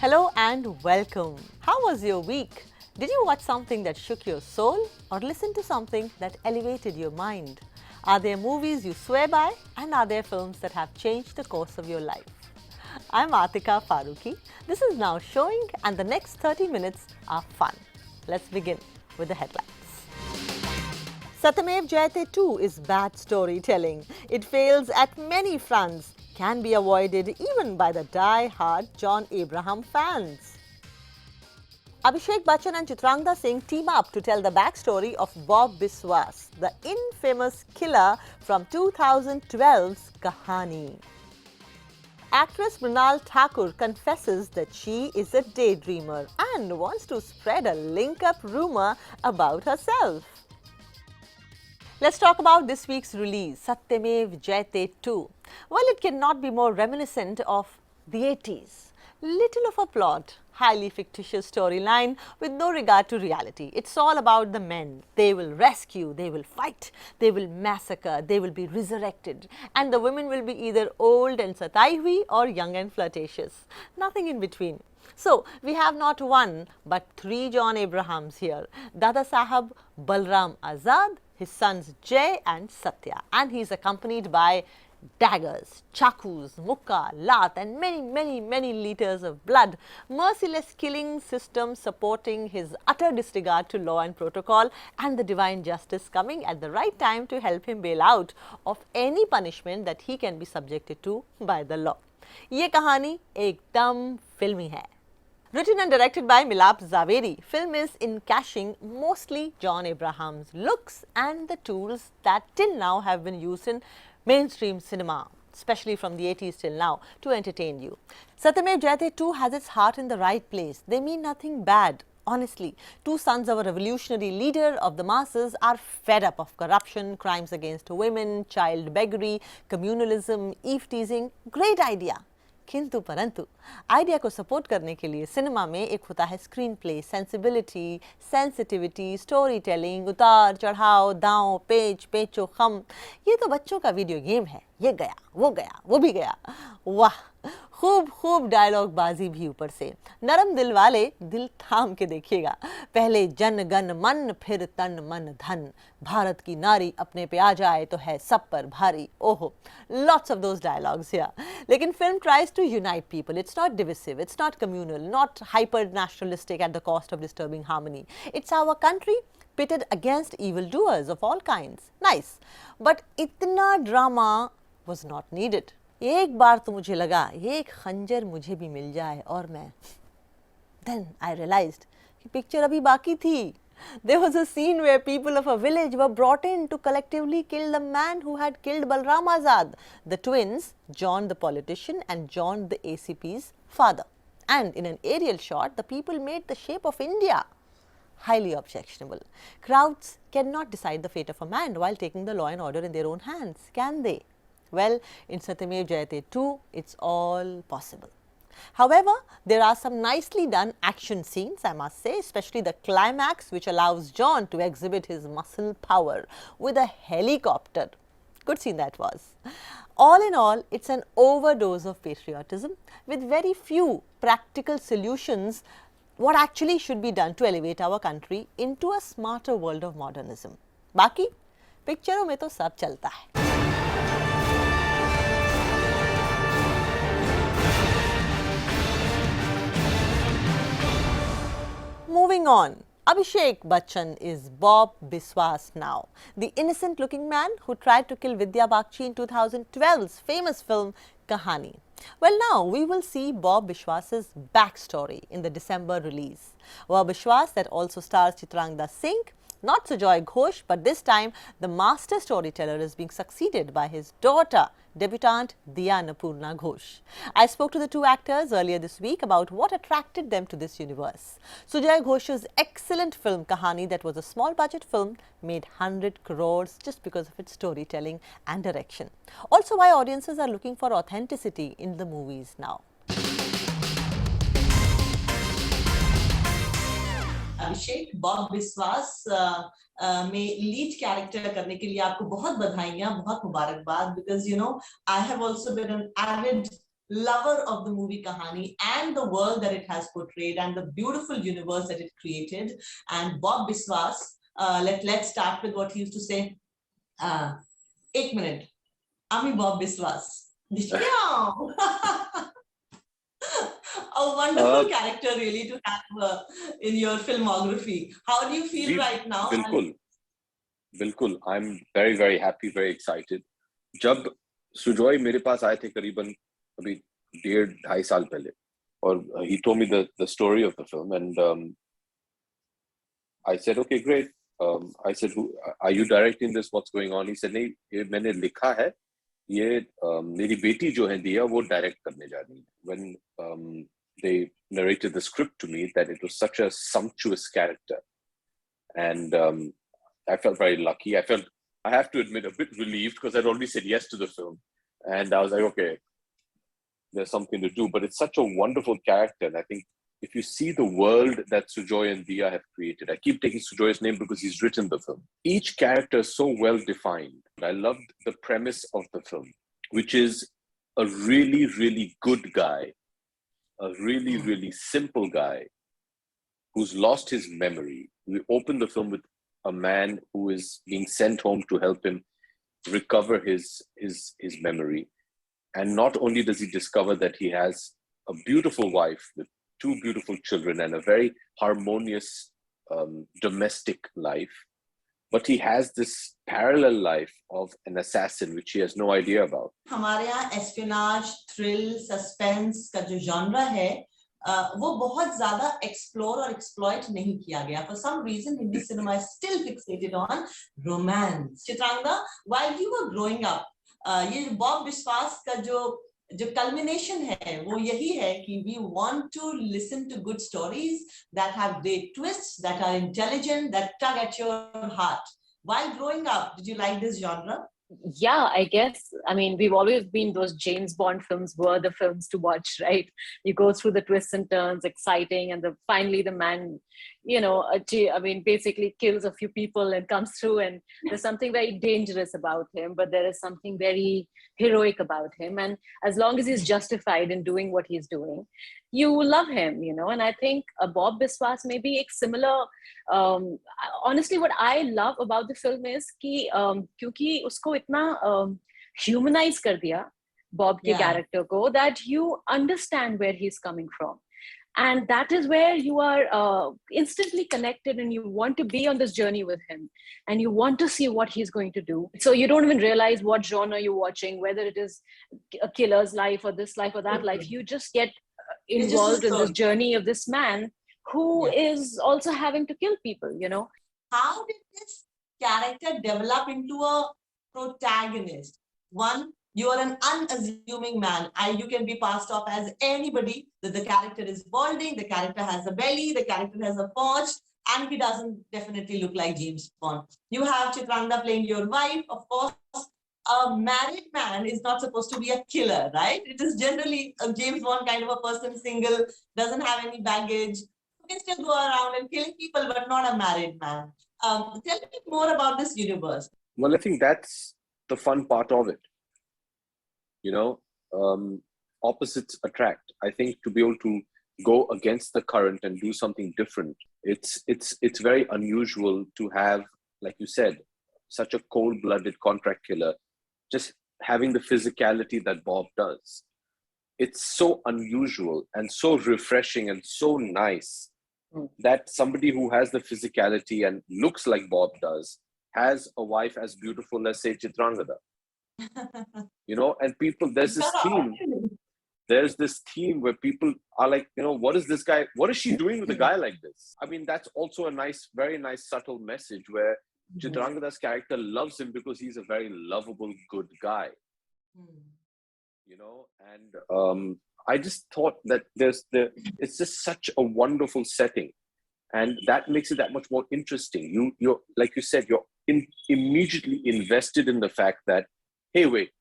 Hello and welcome. How was your week? Did you watch something that shook your soul or listen to something that elevated your mind? Are there movies you swear by and are there films that have changed the course of your life? I'm Atika Farooqui. This is Now Showing and the next 30 minutes are fun. Let's begin with the headlines. Satyameva Jayate 2 is bad storytelling. It fails at many fronts, can be avoided even by the die-hard John Abraham fans. Abhishek Bachchan and Chitrangda Singh team up to tell the backstory of Bob Biswas, the infamous killer from 2012's Kahani. Actress Mrunal Thakur confesses that she is a daydreamer and wants to spread a link-up rumor about herself. Let's talk about this week's release, Satyameva Jayate 2. Well, it cannot be more reminiscent of the 80s. Little of a plot, highly fictitious storyline with no regard to reality. It's all about the men. They will rescue, they will fight, they will massacre, they will be resurrected. And the women will be either old and satai hui or young and flirtatious. Nothing in between. So, we have not one but three John Abrahams here. Dada Sahab Balram Azad, his sons Jay and Satya, and he is accompanied by daggers, chakus, mukka, lat and many liters of blood, merciless killing system supporting his utter disregard to law and protocol, and the divine justice coming at the right time to help him bail out of any punishment that he can be subjected to by the law. ये कहानी एकदम फिल्मी है. Written and directed by Milap Zaveri, film is encashing mostly John Abraham's looks and the tools that till now have been used in mainstream cinema, especially from the 80s till now, to entertain you. Satyameva Jayate 2 has its heart in the right place. They mean nothing bad. Honestly, two sons of a revolutionary leader of the masses are fed up of corruption, crimes against women, child beggary, communalism, eve-teasing. Great idea. किंतु परंतु idea को support करने के लिए cinema में एक होता है screen play, sensibility, sensitivity, story telling, उतार चढ़ाव, दांव, पेच, पेचो, खम. ये तो बच्चों का वीडियो गेम है. ये गया, वो भी गया. वाह, खूब डायलॉग बाजी भी ऊपर से. नरम दिल वाले दिल थाम के देखिएगा. पहले जन गण मन, फिर तन मन धन. भारत की नारी अपने पे आ जाए तो है सब पर भारी. ओहो, lots of those dialogues here. लेकिन film tries to unite people. It's not divisive, it's not communal, not hyper nationalistic at the cost of disturbing harmony. It's our country pitted against evildoers of all kinds. Nice. But इतना drama was not needed. एक बार तो मुझे लगा एक खंजर मुझे भी मिल जाए और मैं. Then I realized कि पिक्चर अभी बाकी थी. There was a scene where people of a village were brought in to collectively kill the man who had killed Balram Azad, the twins, John the politician and John the ACP's father. And in an aerial shot, the people made the shape of India. Highly objectionable. Crowds cannot decide the fate of a man while taking the law and order in their own hands, can they? Well, in Satyameva Jayate 2, it's all possible. However, there are some nicely done action scenes, I must say, especially the climax which allows John to exhibit his muscle power with a helicopter. Good scene that was. All in all, it's an overdose of patriotism with very few practical solutions what actually should be done to elevate our country into a smarter world of modernism. बाकी पिक्चरों में तो सब चलता है. Moving on, Abhishek Bachchan is Bob Biswas now, the innocent-looking man who tried to kill Vidya Bakshi in 2012's famous film Kahani. Well, now we will see Bob Biswas's backstory in the December release. Bob Biswas, that also stars Chitrangda Singh, not Sujoy Ghosh, but this time the master storyteller is being succeeded by his daughter, debutante Diya Napurna Ghosh. I spoke to the two actors earlier this week about what attracted them to this universe. Sujoy Ghosh's excellent film Kahani, that was a small budget film, made 100 crores just because of its storytelling and direction. Also, why audiences are looking for authenticity in the movies now. Abhishek Bob विश्वास में lead character करने के लिए आपको बहुत बधाइयां, बहुत मुबारकबाद, because you know I have also been an avid lover of the movie Kahani and the world that it has portrayed and the beautiful universe that it created. And Bob Biswas, let's start with what he used to say. Ek minute. Ami Bob Biswas. A wonderful character really to have in your filmography. How do you feel right now? बिल्कुल, I'm very, very happy, very excited. जब सुजॉय मेरे पास आए थे करीबन अभी 1.5 साल पहले, और he told me the story of the film, and I said, okay, great. I said, are you directing this? What's going on? He said, नहीं, ये मैंने लिखा है, ये मेरी बेटी जो है दिया वो डायरेक्ट करने जा रही है. When they narrated the script to me, that it was such a sumptuous character, and I felt very lucky. I have to admit, a bit relieved because I'd already said yes to the film, and I was like, okay, there's something to do. But it's such a wonderful character, and I think if you see the world that Sujoy and Dia have created, I keep taking Sujoy's name because he's written the film. Each character is so well defined. I loved the premise of the film, which is a really, really good guy, a really, really simple guy who's lost his memory. We open the film with a man who is being sent home to help him recover his memory. And not only does he discover that he has a beautiful wife with 2 beautiful children and a very harmonious domestic life, but he has this parallel life of an assassin, which he has no idea about. हमारे यहाँ espionage, thrill, suspense का जो genre है, वो बहुत ज़्यादा explore और exploit नहीं किया गया. For some reason, Hindi cinema is still fixated on romance. Chitrangda, while you were growing up, ये Bob Biswas का जो culmination है, वो यही है कि we want to listen to good stories that have great twists, that are intelligent, that tug at your heart. While growing up, did you like this genre? Yeah, I guess. I mean, we've always been those James Bond films were the films to watch, right? You go through the twists and turns, exciting, and finally the man, basically kills a few people and comes through, and there's something very dangerous about him, but there is something very heroic about him. And as long as he's justified in doing what he's doing, you love him, and I think Bob Biswas may be a similar, honestly, what I love about the film is कि क्योंकि उसको इतना humanize कर दिया Bob के character को, that you understand where he's coming from. And that is where you are instantly connected, and you want to be on this journey with him, and you want to see what he's going to do. So you don't even realize what genre you're watching, whether it is a killer's life or this life or that life. You just get involved in this journey of this man who is also having to kill people, How did this character develop into a protagonist? One, you are an unassuming man. You can be passed off as anybody. That the character is balding, the character has a belly, the character has a paunch, and he doesn't definitely look like James Bond. You have Chitrangda playing your wife. Of course, a married man is not supposed to be a killer, right? It is generally a James Bond kind of a person, single, doesn't have any baggage, who can still go around and killing people, but not a married man. Tell me more about this universe. Well, I think that's the fun part of it. Opposites attract. I think to be able to go against the current and do something different, it's very unusual to have, like you said, such a cold-blooded contract killer just having the physicality that Bob does. It's so unusual and so refreshing and so nice that somebody who has the physicality and looks like Bob does has a wife as beautiful as, say, Chitrangda. And people, there's this theme where people are like, what is this guy, what is she doing with a guy like this? I mean, that's also a nice, very nice, subtle message where Chitrangda's character loves him because he's a very lovable, good guy. And I just thought that it's just such a wonderful setting, and that makes it that much more interesting. You're like you said, you're immediately invested in the fact that, hey, wait,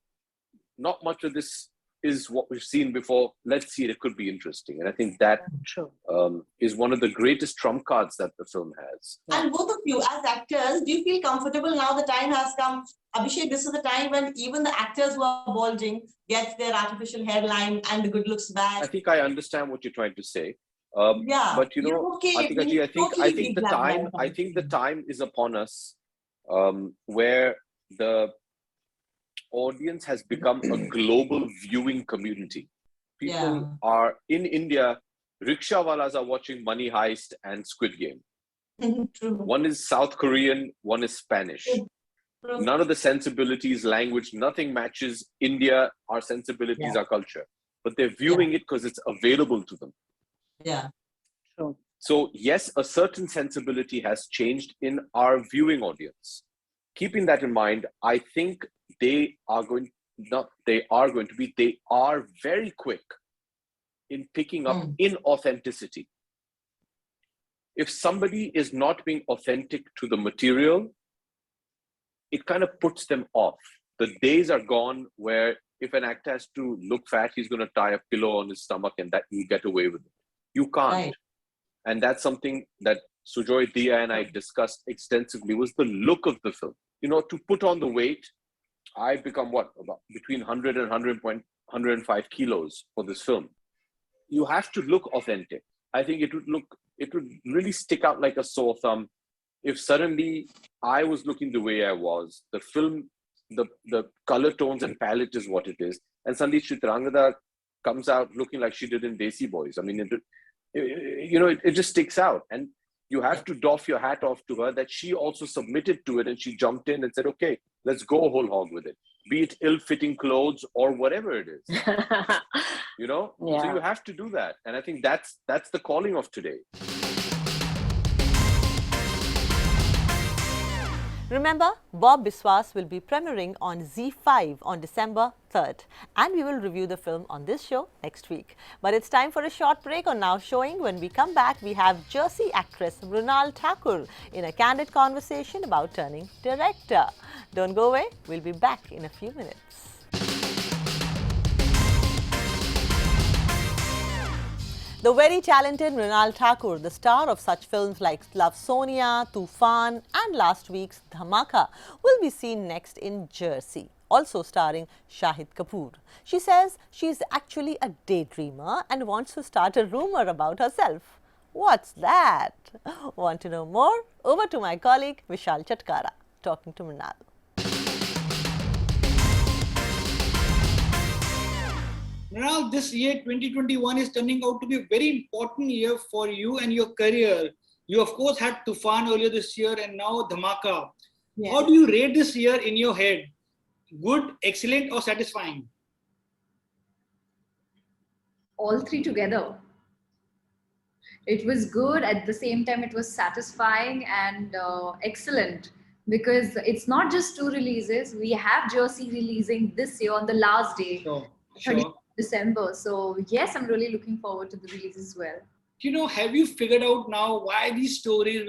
not much of this is what we've seen before. Let's see, it could be interesting. And I think that is one of the greatest trump cards that the film has. And both of you, as actors, do you feel comfortable now the time has come? Abhishek, this is the time when even the actors who are balding get their artificial hairline and the good looks back. I think I understand what you're trying to say. Yeah, but you know, okay. Atika ji, I think the time is upon us where the audience has become a global viewing community. People are in India, rickshawalas are watching Money Heist and Squid Game. True. One is South Korean, one is Spanish. True. None of the sensibilities, language, nothing matches India, our sensibilities, our culture. But they're viewing it because it's available to them. Yeah. True. So yes, a certain sensibility has changed in our viewing audience. Keeping that in mind, I think they are very quick in picking up inauthenticity. If somebody is not being authentic to the material, it kind of puts them off. The days are gone where if an actor has to look fat, he's going to tie a pillow on his stomach and that you get away with it. You can't. Right. And that's something that Sujoy, Dia and I discussed extensively, was the look of the film. You know, to put on the weight, I become about between 100 and 105 kilos for this film. You have to look authentic. I think it would really stick out like a sore thumb if suddenly I was looking the way I was. The film, the color tones and palette is what it is. And suddenly Chitrangda comes out looking like she did in Desi Boys. I mean, it just sticks out. And you have to doff your hat off to her that she also submitted to it and she jumped in and said, okay, let's go whole hog with it. Be it ill-fitting clothes or whatever it is. You know? Yeah. So you have to do that. And I think that's the calling of today. Remember, Bob Biswas will be premiering on Z5 on December 3rd, and we will review the film on this show next week. But it's time for a short break on Now Showing. When we come back, we have Jersey actress Mrunal Thakur in a candid conversation about turning director. Don't go away, we'll be back in a few minutes. The very talented Mrunal Thakur, the star of such films like Love Sonia, Tufan and last week's Dhamaka, will be seen next in Jersey, also starring Shahid Kapoor. She says she's actually a daydreamer and wants to start a rumour about herself. What's that? Want to know more? Over to my colleague Vishal Chatkara, talking to Mrunal. Now, this year 2021 is turning out to be a very important year for you and your career. You, of course, had Tufan earlier this year and now Dhamaka. Yeah. How do you rate this year in your head? Good, excellent, or satisfying? All three together. It was good, at the same time it was satisfying and excellent, because it's not just two releases. We have Jersey releasing this year on the last day. Sure. December. So yes, I'm really looking forward to the release as well. You know, have you figured out now why these stories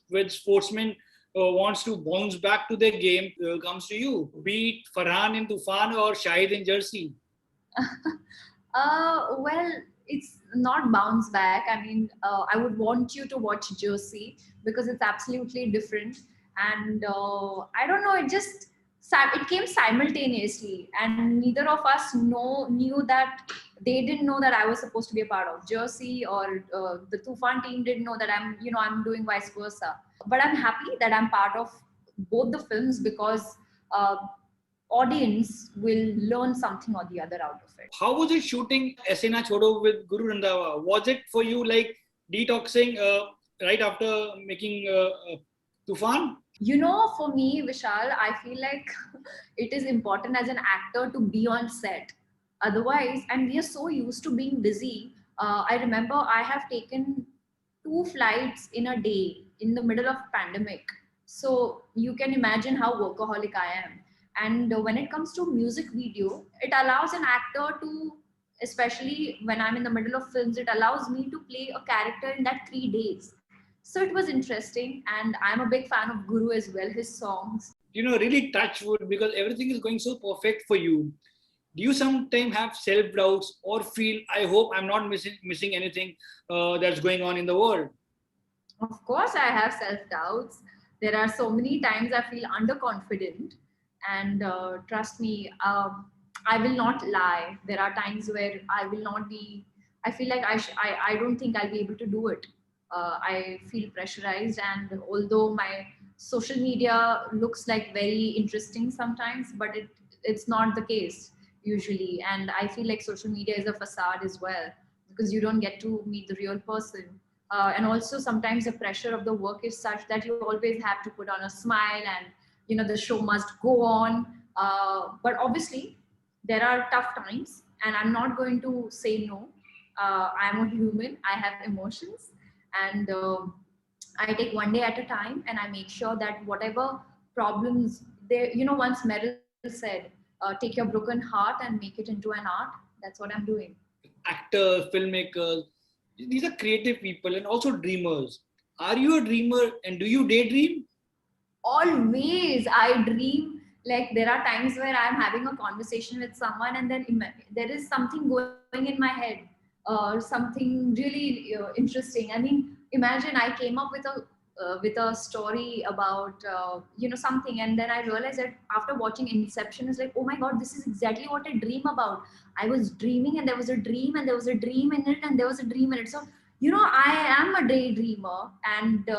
where sportsmen wants to bounce back to their game comes to you? Be it Farhan in Tufan or Shahid in Jersey? Well, it's not bounce back. I mean, I would want you to watch Jersey because it's absolutely different. And I don't know, it came simultaneously, and neither of us knew that. They didn't know that I was supposed to be a part of Jersey, or the Tufan team didn't know that I'm doing vice versa. But I'm happy that I'm part of both the films, because audience will learn something or the other out of it. How was it shooting Esena Chodo with Guru Randhawa? Was it for you like detoxing right after making Tufan? You know, for me, Vishal, I feel like it is important as an actor to be on set. Otherwise, and we are so used to being busy. I remember I have taken 2 flights in a day in the middle of pandemic. So you can imagine how workaholic I am. And when it comes to music video, it allows an actor to, especially when I'm in the middle of films, it allows me to play a character in that 3 days. So it was interesting, and I'm a big fan of Guru as well, his songs. You know, really touch wood, because everything is going so perfect for you. Do you sometimes have self-doubts or feel, I hope I'm not missing anything that's going on in the world? Of course, I have self doubts. There are so many times I feel underconfident, and trust me, I will not lie. There are times where I will not be. I feel like I don't think I'll be able to do it. I feel pressurized, and although my social media looks like very interesting sometimes, but it's not the case usually. And I feel like social media is a facade as well, because you don't get to meet the real person. And also sometimes the pressure of the work is such that you always have to put on a smile, and the show must go on. But obviously there are tough times, and I'm not going to say no. I'm a human, I have emotions, and I take one day at a time, and I make sure that whatever problems there, once Meryl said, take your broken heart and make it into an art. That's what I'm doing. Actors, filmmakers, these are creative people and also dreamers. Are you a dreamer and do you daydream? Always I dream. Like, there are times where I'm having a conversation with someone, and then there is something going in my head, something really interesting. I mean, imagine I came up with a story about something, and then I realized that after watching Inception, is like, oh my god, this is exactly what I dream about. I was dreaming, and there was a dream, and there was a dream in it, and there was a dream in it. So I am a daydreamer, and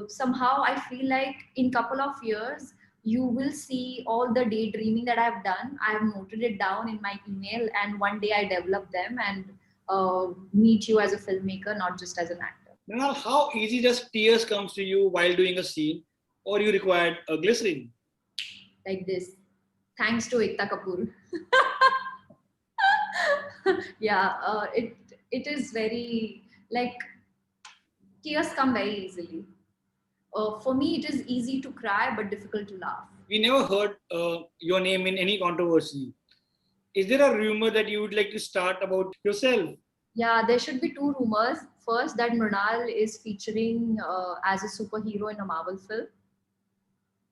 somehow I feel like in couple of years you will see all the daydreaming that I've done. I've noted it down in my email, and one day I develop them and meet you as a filmmaker, not just as an actor. Now, how easy does tears comes to you while doing a scene, or you required a glycerin? Like this. Thanks to Ekta Kapoor. Yeah, it is very, like, tears come very easily. For me, it is easy to cry but difficult to laugh. We never heard your name in any controversy. Is there a rumor that you would like to start about yourself? Yeah, there should be two rumors. First, that Mrunal is featuring as a superhero in a Marvel film.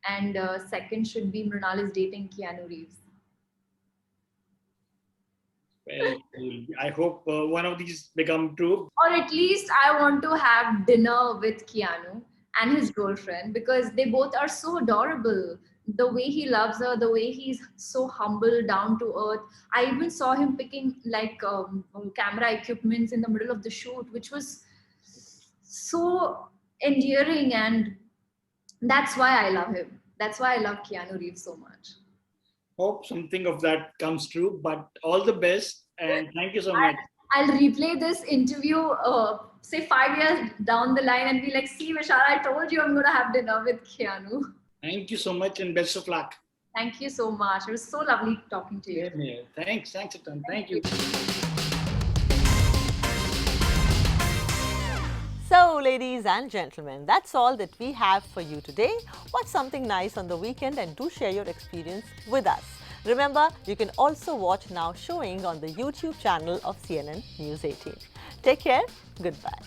And second should be Mrunal is dating Keanu Reeves. Well, I hope one of these become true. Or at least I want to have dinner with Keanu and his girlfriend, because they both are so adorable. The way he loves her, the way he's so humble, down to earth. I even saw him picking like camera equipments in the middle of the shoot, which was so endearing, and that's why I love him. That's why I love Keanu Reeves so much. Hope something of that comes true, but all the best and thank you so much. I'll replay this interview, say 5 years down the line, and be like, see, Vishal, I told you I'm going to have dinner with Keanu. Thank you so much and best of luck. Thank you so much. It was so lovely talking to you. Yeah. Thanks, Chitrangda. Thank you. So, ladies and gentlemen, that's all that we have for you today. Watch something nice on the weekend and do share your experience with us. Remember, you can also watch Now Showing on the YouTube channel of CNN News 18. Take care. Goodbye.